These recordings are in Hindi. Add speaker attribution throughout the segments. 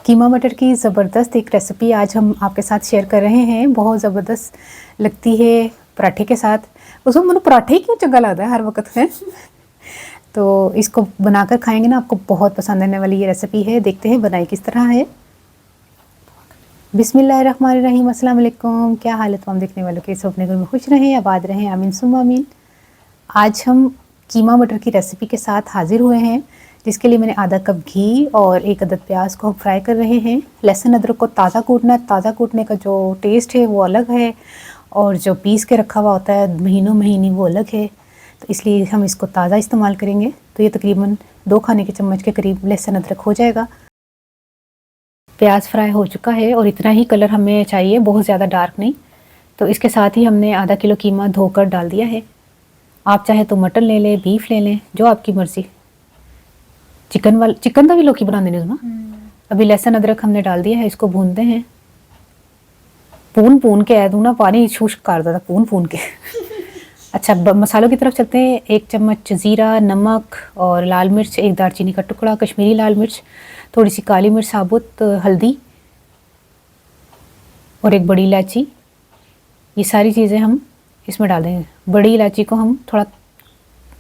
Speaker 1: कीमा मटर की ज़बरदस्त एक रेसिपी आज हम आपके साथ शेयर कर रहे हैं। बहुत ज़बरदस्त लगती है पराठे के साथ। उसमें मैंने पराठे ही क्यों चंगा लगता है हर वक्त है। तो इसको बनाकर खाएंगे ना, आपको बहुत पसंद आने वाली ये रेसिपी है। देखते हैं बनाई किस तरह है। बिस्मिल्लाहिर्रहमानिर्रहीम, अस्सलाम वालेकुम। क्या हाल है तमाम देखने वालों के? सब अपने घर में खुश रहें, आबाद रहें, आमीन सुम्मा आमीन। आज हम कीमा मटर की रेसिपी के साथ हाजिर हुए हैं, जिसके लिए मैंने आधा कप घी और 1 अदद प्याज को हम फ्राई कर रहे हैं। लहसुन अदरक को ताज़ा कूटना है। ताज़ा कूटने का जो टेस्ट है वो अलग है, और जो पीस के रखा हुआ होता है महीनों महीने वो अलग है। तो इसलिए हम इसको ताज़ा इस्तेमाल करेंगे। तो ये तकरीबन 2 खाने के चम्मच के करीब लहसुन अदरक हो जाएगा। प्याज फ्राई हो चुका है और इतना ही कलर हमें चाहिए, बहुत ज़्यादा डार्क नहीं। तो इसके साथ ही हमने आधा किलो कीमा धोकर डाल दिया है। आप चाहे तो मटन ले लें, बीफ ले लें, जो आपकी मर्ज़ी। चिकन का भी लोकी बना देने उसमें। अभी लहसुन अदरक हमने डाल दिया है, इसको भूनते हैं। पून के ऐ दूँ ना, पानी शुष्क कर देता पून के। अच्छा, मसालों की तरफ चलते हैं। 1 चम्मच ज़ीरा, नमक और लाल मिर्च, 1 दालचीनी का टुकड़ा, कश्मीरी लाल मिर्च, थोड़ी सी काली मिर्च साबुत, हल्दी और 1 बड़ी इलायची। ये सारी चीज़ें हम इसमें डाल देंगे। बड़ी इलायची को हम थोड़ा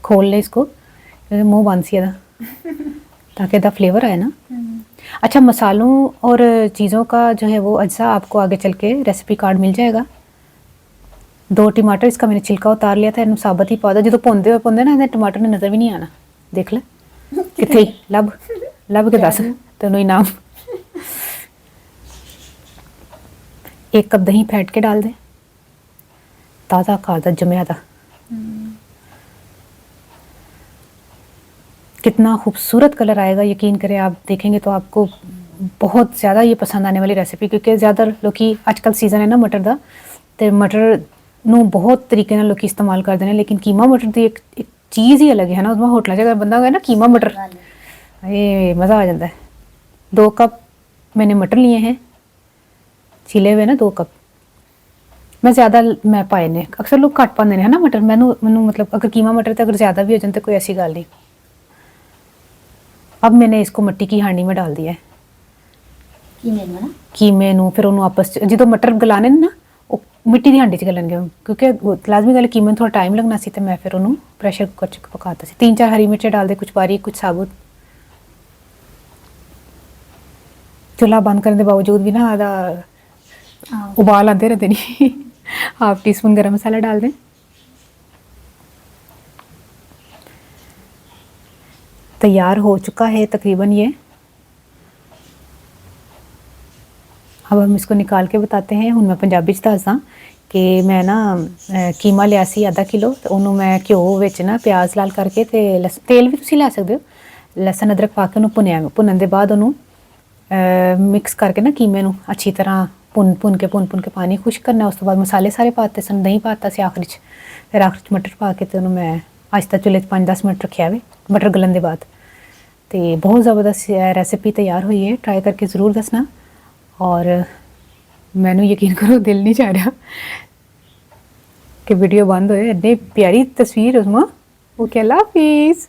Speaker 1: खोल लें, इसको मुँह बंद सी था ताकि इसका फ्लेवर आए ना। अच्छा, मसालों और चीज़ों का जो है वो अज्जा आपको आगे चल के रेसिपी कार्ड मिल जाएगा। 2 टमाटर, इसका मैंने छिलका उतार लिया था, इन्हें साबत ही पा दिया। जो पौंदे ना, टमाटर ने नज़र भी नहीं आना। देख ले कितने लब के दस तेनों इनाम। 1 कप दही फेंट के डाल दें, ताज़ा कादा जमया था। कितना खूबसूरत कलर आएगा, यकीन करें आप देखेंगे तो आपको बहुत ज़्यादा ये पसंद आने वाली रेसिपी। क्योंकि ज़्यादा लोग आजकल सीज़न है ना मटर का, तो मटर नू बहुत तरीके ना लोग इस्तेमाल करते हैं, लेकिन कीमा मटर की एक चीज़ ही अलग है ना। उसमें होटल जगह बंदा गया ना कीमा मटर, ये मज़ा आ जाता है। 2 कप मैंने मटर लिए हैं, छिले हुए ना 2 कप। मैं ज़्यादा मैं पाए ने, अक्सर लोग घट पाते हैं ना मटर। मैनू मतलब अगर कीमा मटर तो अगर ज़्यादा भी हो जाए तो कोई ऐसी गल नहीं। अब मैंने इसको मिट्टी की हांडी में डाल दिया है, कीमे नू। फिर उन्होंने आपस जो मटर गलाने ना, वो मिट्टी की हांडी च गलणगे, क्योंकि लाजमी गल कीमे थोड़ा टाइम लगना सी। तो मैं फिर उन्होंने प्रेशर कुकर च पकाता सी। 3-4 हरी मिर्चें डाल दे, कुछ बारीक कुछ साबुत। चूल्हा बंद करने के बावजूद भी ना आधा उबाल आते रहते नहीं। ½ टीस्पून गरम मसाला डाल दें। तैयार हो चुका है तकरीबन ये। अब हम इसको निकाल के बताते हैं। हूँ मैं पंजाबी च दसदा कि मैं ना कीमा लिया सी आधा किलो, तो उन्होंने मैं घ्यो विच ना प्याज लाल करके तेल भी तुसीं लै सकदे हो, लहसुन अदरक पा के उन्होंने भुनन दे बाद उन्होंने मिक्स करके ना कीमे नू अच्छी तरह भुन के पानी खुश्क करना। उस तो बाद मसाले सारे पाते सन, दही पाता सी आखिर च। फिर आखिर च मटर पा के तो उन्होंने मैं आहिस्ता चुल्हे 5-10 मिनट रखा हुए मटर गलन के बाद। तो बहुत ज़बरदस्त रेसिपी तैयार हुई है, ट्राई करके ज़रूर दसना। और मैनू यकीन करो दिल नहीं चाह रहा कि वीडियो बंद होए, इतनी प्यारी तस्वीर उसमें। वो क्या, अल्लाह हाफिज़।